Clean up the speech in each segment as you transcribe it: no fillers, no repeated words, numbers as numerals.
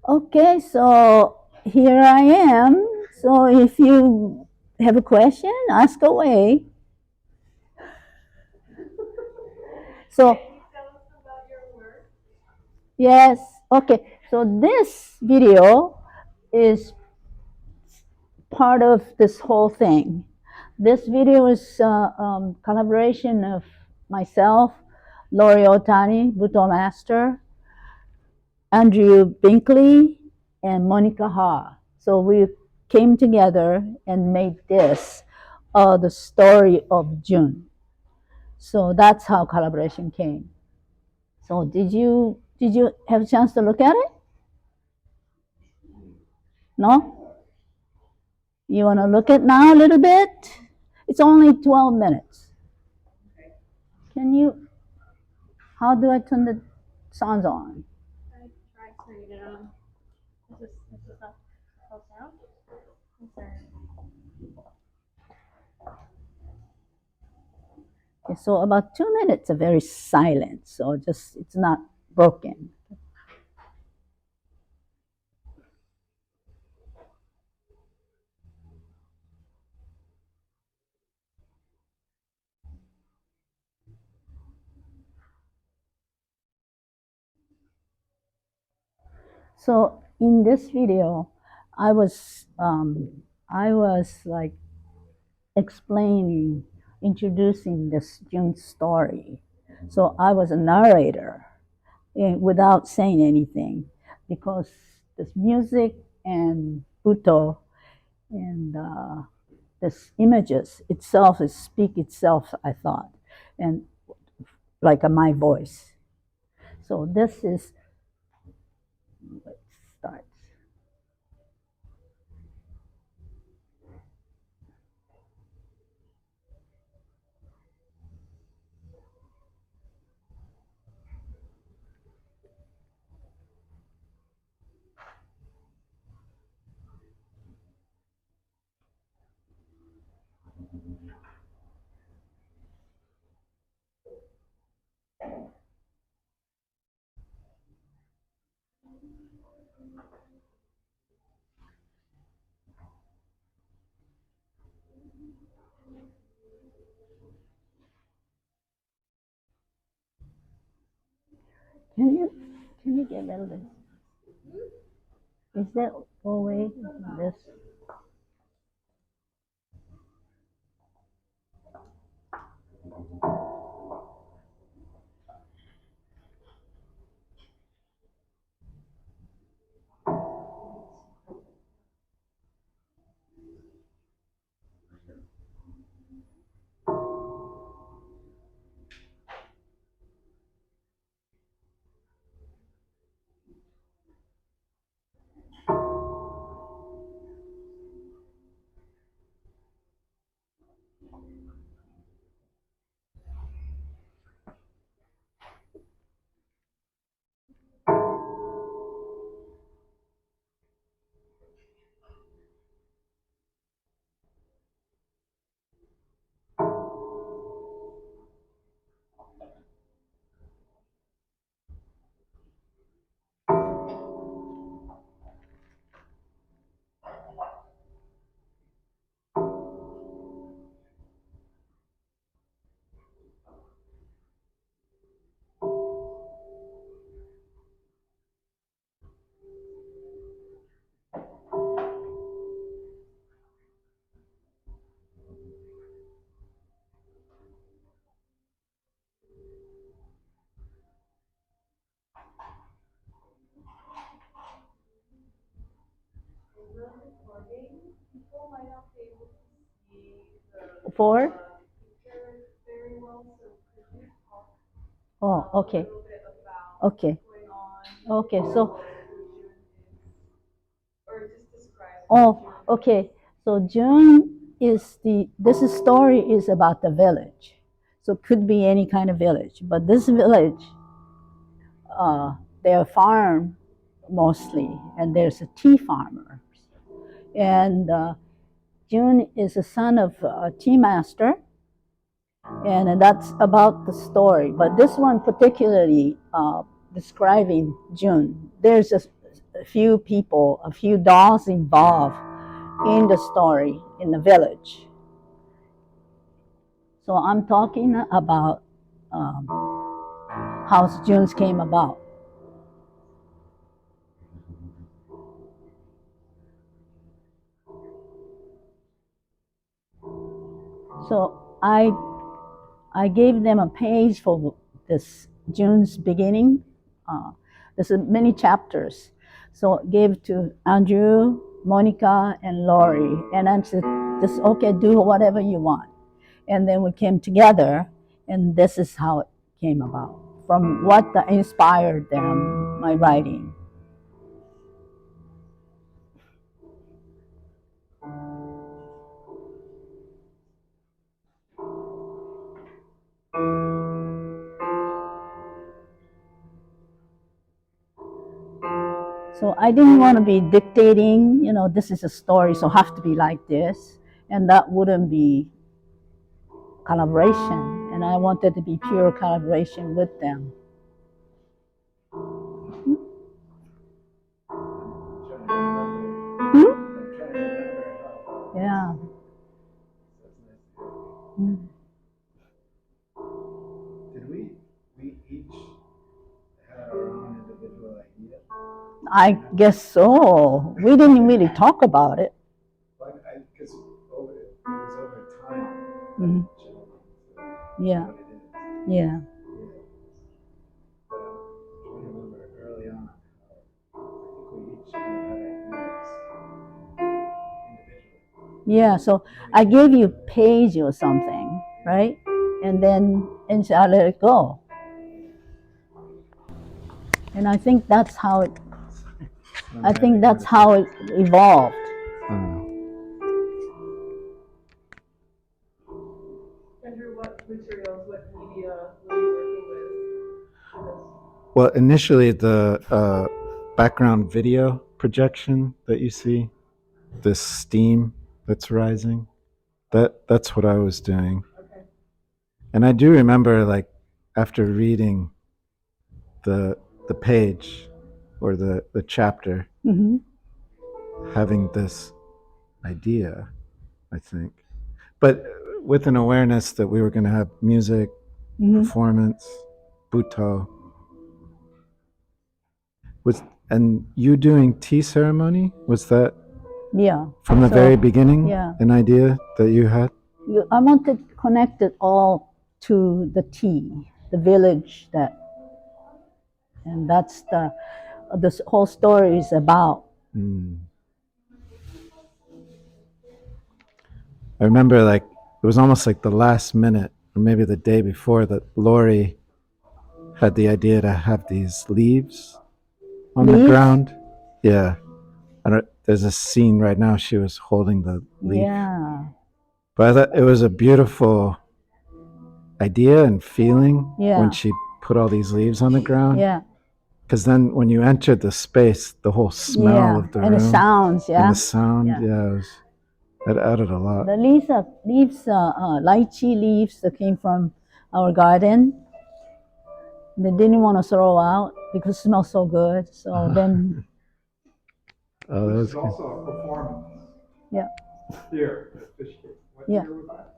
Okay, so here I am. So if you have a question, ask away. So, yes, okay. So this video is part of this whole thing. This video is collaboration of myself, Lori Otani, Buto Master, Andrew Binkley, and Monica Ha. So we came together and made this, the story of June. So that's how collaboration came. So did you have a chance to look at it? No? You want to look at now a little bit? It's only 12 minutes. Can you, how do I turn the sounds on? Okay, so about 2 minutes are very silent, so just it's not broken. So in this video, I was um, I was like explaining, introducing this June story. So I was a narrator without saying anything because this music and Buto and this images itself is speak itself, I thought, and like my voice. So this is, let's start. Can you can you get rid of this? Is that always this? Four? Oh, okay. Okay. Okay. So, oh, okay. So June is this story is about the village. So it could be any kind of village, but this village, they're farm mostly, and there's a tea farmer. And June is the son of a tea master, and that's about the story. But this one particularly describing June. there's a few people, a few dolls involved in the story in the village. So I'm talking about how Junes came about. So I gave them a page for this June's beginning. There's many chapters. So I gave to Andrew, Monica, and Lori. And I said, just okay, do whatever you want. And then we came together, and this is how it came about from what inspired them, my writing. So I didn't want to be dictating, this is a story, so have to be like this. And that wouldn't be collaboration. And I wanted to be pure collaboration with them. Yeah. Did we each had our own individual idea? I guess so. We didn't really talk about it. Because it was over time. Mhm. Yeah. What it is. Yeah. But I remember early on how I think we each kind of had ideas individually. Yeah. So I gave you a page or something, right? And then I let it go. And I think that's how it. I think that's how it evolved. Andrew, what materials, what media were you working with for this? Well, initially the background video projection that you see, this steam that's rising, that's what I was doing. Okay. And I do remember, like, after reading the page or the chapter, Mm-hmm. having this idea, I think, but with an awareness that we were going to have music, performance, buto. And you doing tea ceremony, was that Yeah. from the very beginning? Yeah. An idea that you had? I wanted to connect it all to the tea, the village and that's the whole story is about. I remember, like, it was almost like the last minute or maybe the day before that Lori had the idea to have these leaves on the ground. Yeah. There's a scene right now, she was holding the leaf. Yeah. But I thought it was a beautiful idea and feeling when she put all these leaves on the ground. Yeah. Because then when you entered the space, the whole smell of the room. And the sounds, And the sound, it added a lot. The leaves, lychee leaves that came from our garden. They didn't want to throw out because it smells so good. So then. Oh, that was good. Also a performance. Yeah. Here at Fish Cake. What year was that?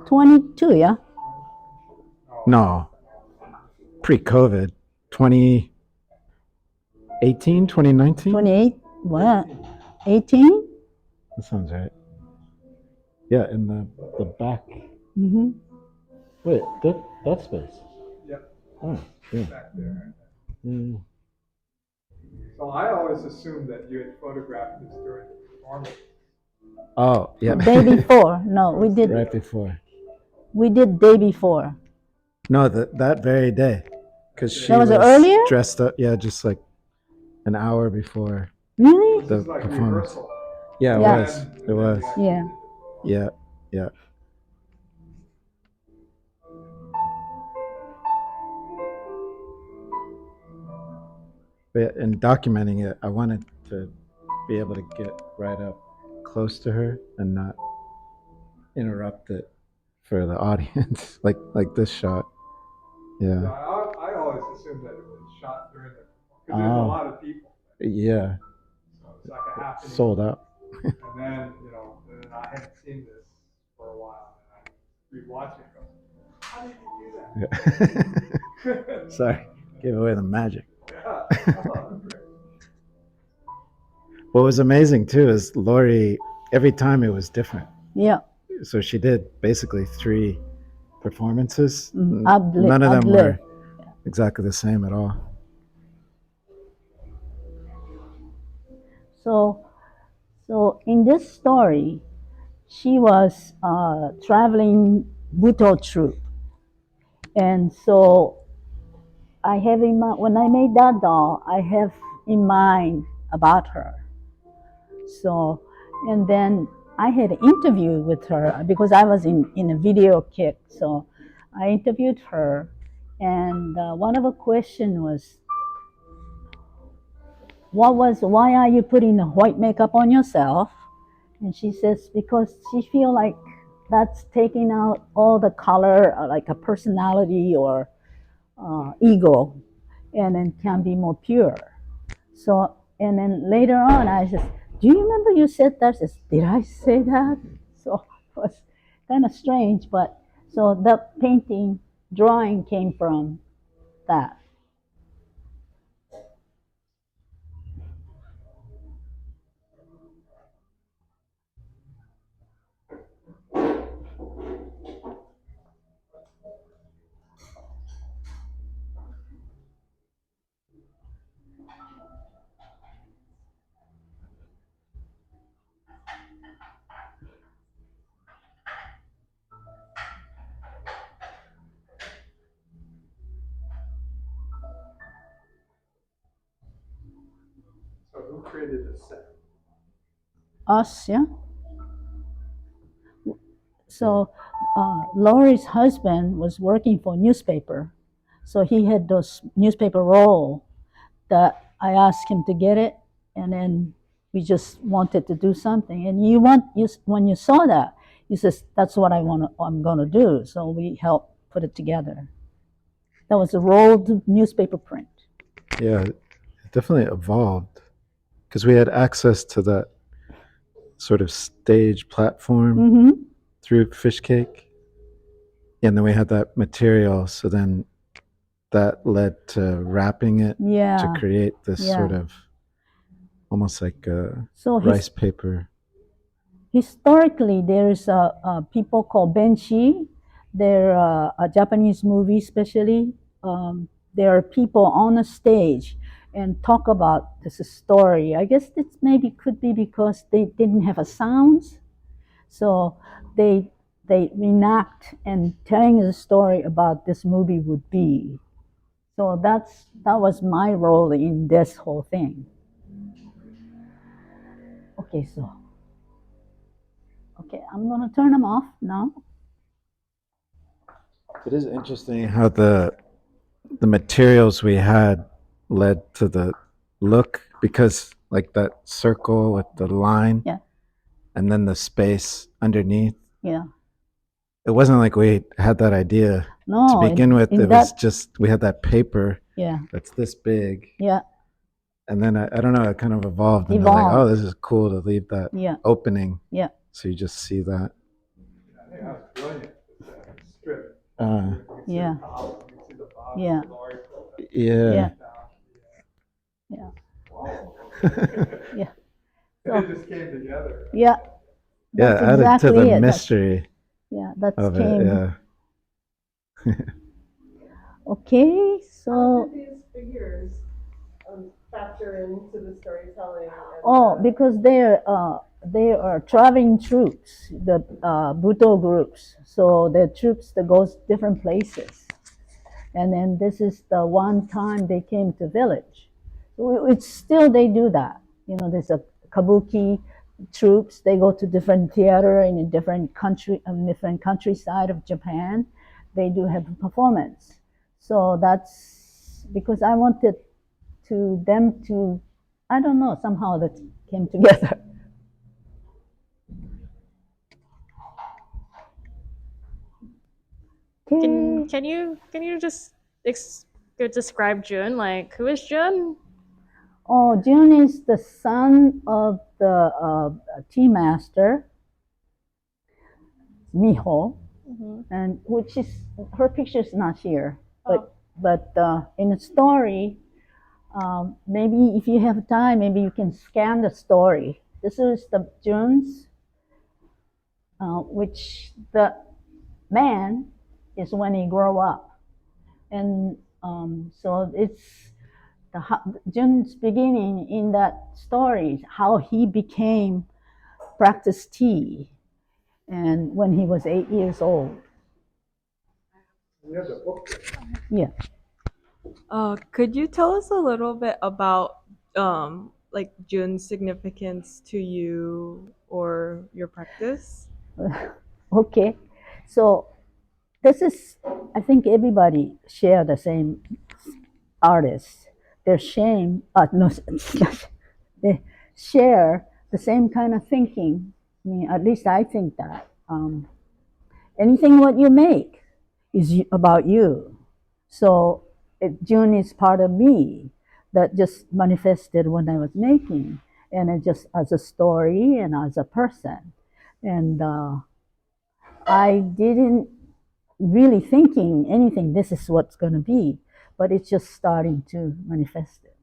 22, yeah. No. Pre-COVID. 2018, 2019? 28, what? 18? That sounds right. Yeah, in the back. Mm-hmm. Wait, that space? Yep. Oh, yeah. Back there. Mm. So I always assumed that you had photographed this during the performance. Oh, yeah. The day before. No, we did. Right before. We did day before. No, that very day. Because she That was was earlier? dressed up, just like an hour before Really? the Like performance. rehearsal. Yeah, it Yeah. was. It was. Yeah. Yeah, yeah. But in documenting it, I wanted to be able to get right up close to her and not interrupt it for the audience, like this shot. So Yeah. I always assumed that it was shot during the because there's a lot of people. Yeah, So it's like a happening. sold out. And then, and then I hadn't seen this for a while, and I rewatched it. And go, how did you do that? Sorry, gave away the magic. Yeah. Oh, great. What was amazing too is Lori. Every time it was different. Yeah. So she did basically 3 performances. Ad-lib, None of them ad-lib. were exactly the same at all. So in this story, she was traveling Buto troupe, and so I have in mind when I made that doll, I have in mind about her. So, and then I had an interview with her because I was in a video kit. So I interviewed her, and one of the question was, why are you putting the white makeup on yourself? And she says, because she feel like that's taking out all the color, like a personality or ego, and then can be more pure. So, and then later on, I said, do you remember you said that? Says, did I say that? So it was kind of strange, but so the painting, drawing came from that. So who created the set? Us, yeah. So Laurie's husband was working for a newspaper, so he had those newspaper roll that I asked him to get it, and then we just wanted to do something. And when you saw that, you says that's what I'm gonna do. So we helped put it together. That was a rolled newspaper print. Yeah, it definitely evolved because we had access to that sort of stage platform Mm-hmm. through Fish Cake, and then we had that material. So then that led to wrapping it Yeah. to create this Yeah. sort of almost like a So rice paper. historically, there's people called benshi. They're a Japanese movie, especially. There are people on a stage and talk about this story. I guess this maybe could be because they didn't have a sounds, so they they reenact and telling the story about this movie would be. So that was my role in this whole thing. Okay, so okay, I'm gonna turn them off now. It is interesting how the materials we had led to the look because like that circle with the line Yeah. and then the space underneath. Yeah. It wasn't like we had that idea No, to begin with. in It was that, just we had that paper yeah, that's this big, yeah, and then I don't know, it kind of evolved into like, oh, this is cool to leave that yeah, opening, yeah, so you just see that. I think that was brilliant. This strip. Uh, You can see yeah, the top, you can see the bottom, yeah, the Lori filter. yeah. yeah, Down. yeah, Wow. yeah. It just came together. Yeah, Yeah, that's added exactly to the it. mystery Yeah, that of came. it. Yeah. Okay, How so did these figures factor into the storytelling? because they are traveling troops, the Buto groups. So they're troops that goes different places. And then this is the one time they came to village. It's still they do that. There's a kabuki troops. They go to different theater in a different countryside of Japan. They do have a performance. So that's because I wanted them to, I don't know, somehow that came together. Okay. Can you just describe Jun? Like, who is Jun? Oh, Jun is the son of the tea master, Miho, and which is her picture is not here, but in the story, maybe if you have time, maybe you can scan the story. This is the Jun's, which the man is when he grow up, and so it's the Jun's beginning in that story, how he became practice tea, and when he was 8 years old. We have the book. Yeah. Could you tell us a little bit about like Jun's significance to you or your practice? Okay. So this is, I think everybody share the same artist. Their shame, no, they share the same kind of thinking. I mean, at least I think that. Anything what you make is about you. So June is part of me that just manifested when I was making, and it just as a story and as a person. And I didn't really thinking anything, this is what's going to be, but it's just starting to manifest it.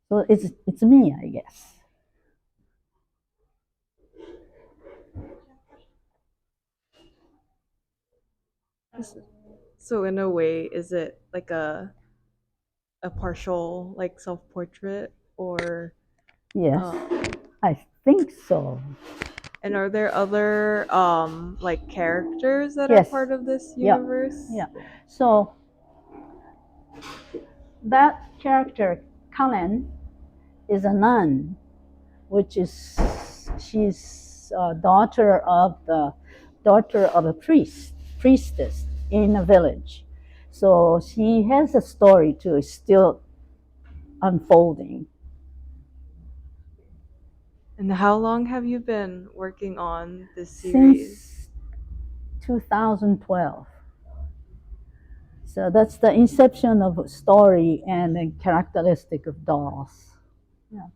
So it's me, I guess. So in a way, is it like a partial like self-portrait or Yes, uh, I think so. and are there other like characters that are Yes. part of this Yeah. universe? Yeah. So that character, Kalen, is a nun, which is she's daughter of a priestess in a village. So she has a story too, still unfolding. And how long have you been working on this series? Since 2012. So that's the inception of a story and the characteristic of dolls. Yeah.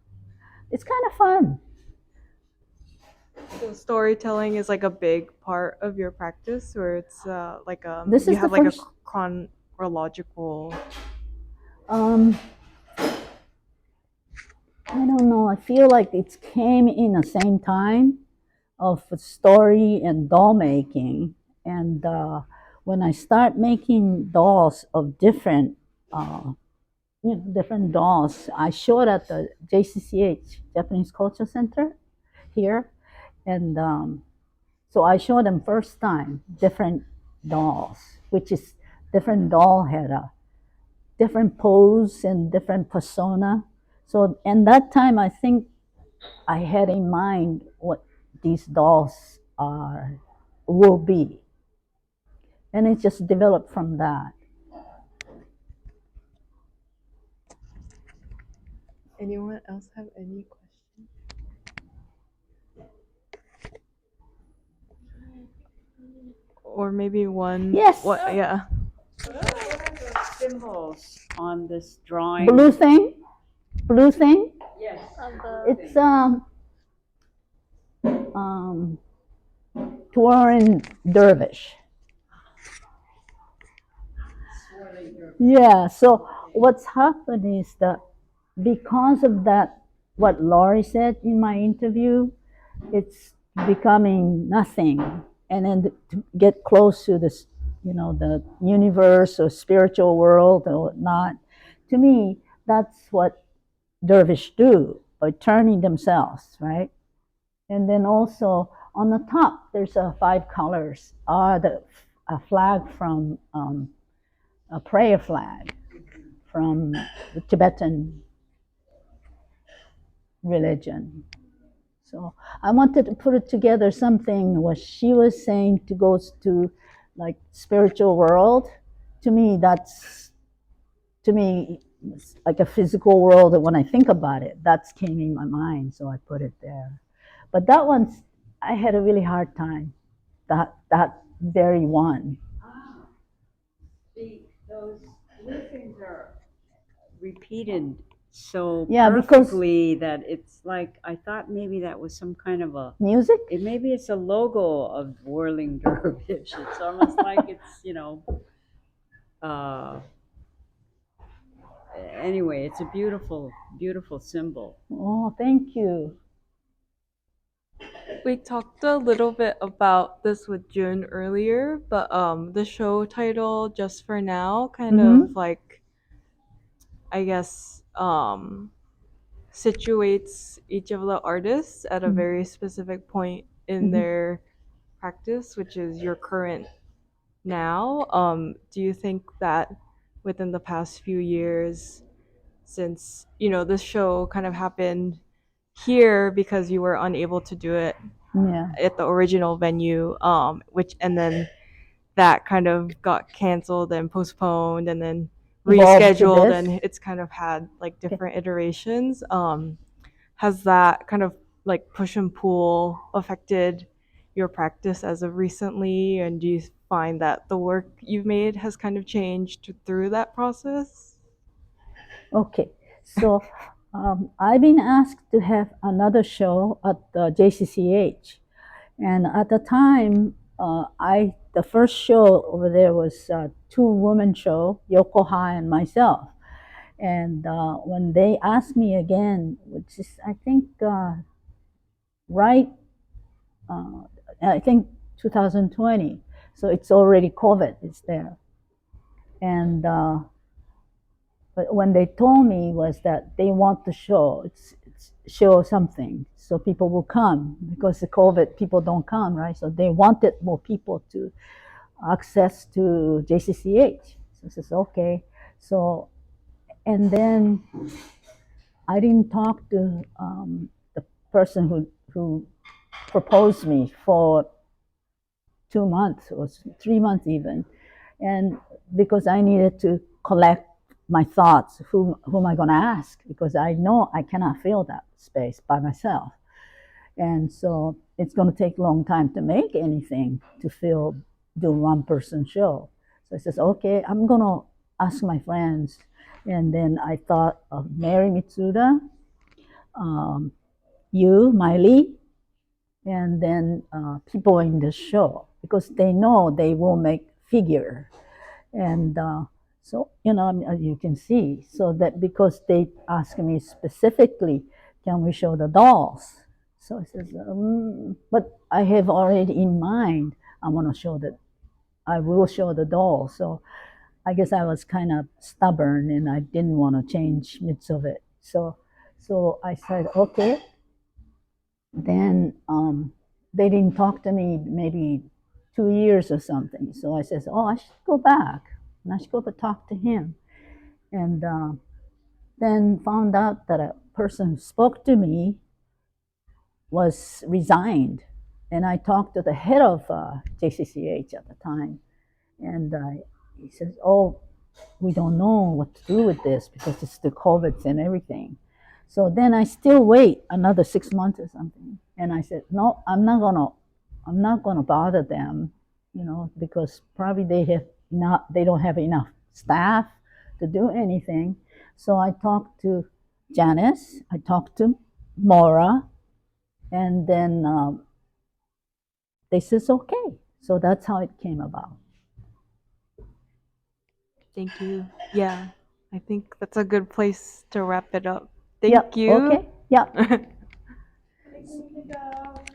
It's kind of fun. So storytelling is like a big part of your practice, or it's like This you is the have like a first. chronological. Um, I don't know. I feel like it came in the same time of story and doll making. And when I start making dolls of different, different dolls, I showed at the JCCH, Japanese Culture Center here, and so I showed them first time different dolls, which is different doll had a different pose and different persona. So, and that time I think I had in mind what these dolls are will be, and it just developed from that. Anyone else have any questions? Or maybe one. Yes. What? Yeah. What are the symbols on this drawing? Blue thing, blue thing. Yes. It's twirling dervish. Yeah. So what's happened is that because of that, what Laurie said in my interview, it's becoming nothing, and then to get close to this, the universe or spiritual world or whatnot. To me, that's what dervish do by turning themselves, right? And then also on the top, there's five colors. A flag from a prayer flag from the Tibetan religion. So I wanted to put it together something what she was saying to go to like spiritual world. To me, that's like a physical world that when I think about it, that's came in my mind. So I put it there. But that one's I had a really hard time. That very one. Those blue things are repeated so Yeah, because- perfectly that it's like, I thought maybe that was some kind of a, Music? maybe it's a logo of whirling dervish. It's almost like it's, uh, anyway, it's a beautiful, beautiful symbol. Oh, thank you. We talked a little bit about this with June earlier, but the show title Just for Now kind of like, I guess, situates each of the artists at a very specific point in their practice, which is your current now. Do you think that within the past few years, since this show kind of happened here because you were unable to do it Yeah. at the original venue, which and then that kind of got canceled and postponed and then Evolved to rescheduled, this. and it's kind of had like different iterations. Has that kind of like push and pull affected your practice as of recently, and do you find that the work you've made has kind of changed through that process? Okay, so I've been asked to have another show at the JCCH, and at the time, the first show over there was a two-woman show, Yoko Ha and myself. And when they asked me again, which is I think right, uh, I think 2020, so it's already COVID. It's there, and. But when they told me was that they want to it's show something, so people will come because the COVID people don't come, right? So they wanted more people to access to JCCH. So I says okay. So and then I didn't talk to the person who proposed me for 2 months or 3 months even, and because I needed to collect my thoughts, who am I going to ask? Because I know I cannot fill that space by myself, and so it's going to take a long time to make anything to do one person show. So I says, okay, I'm going to ask my friends, and then I thought of Mary Mitsuda, you, Miley, and then people in the show because they know they will make figure, and so as you can see, so that because they asked me specifically, can we show the dolls? So I says, but I have already in mind. I will show the dolls. So I guess I was kind of stubborn and I didn't want to change midst of it. So I said, okay. Then they didn't talk to me maybe 2 years or something. So I says, oh, I should go back and I should go talk to him. And then found out that a person who spoke to me was resigned. And I talked to the head of JCCH at the time. And he says, oh, we don't know what to do with this because it's the COVID and everything. So then I still wait another 6 months or something. And I said, no, I'm not gonna bother them, because probably they don't have enough staff to do anything. So I talked to Janice, I talked to Maura, and then they says okay. So that's how it came about. Thank you. Yeah, I think that's a good place to wrap it up. Thank Yep, you. okay, yeah. Thanks, Keiko.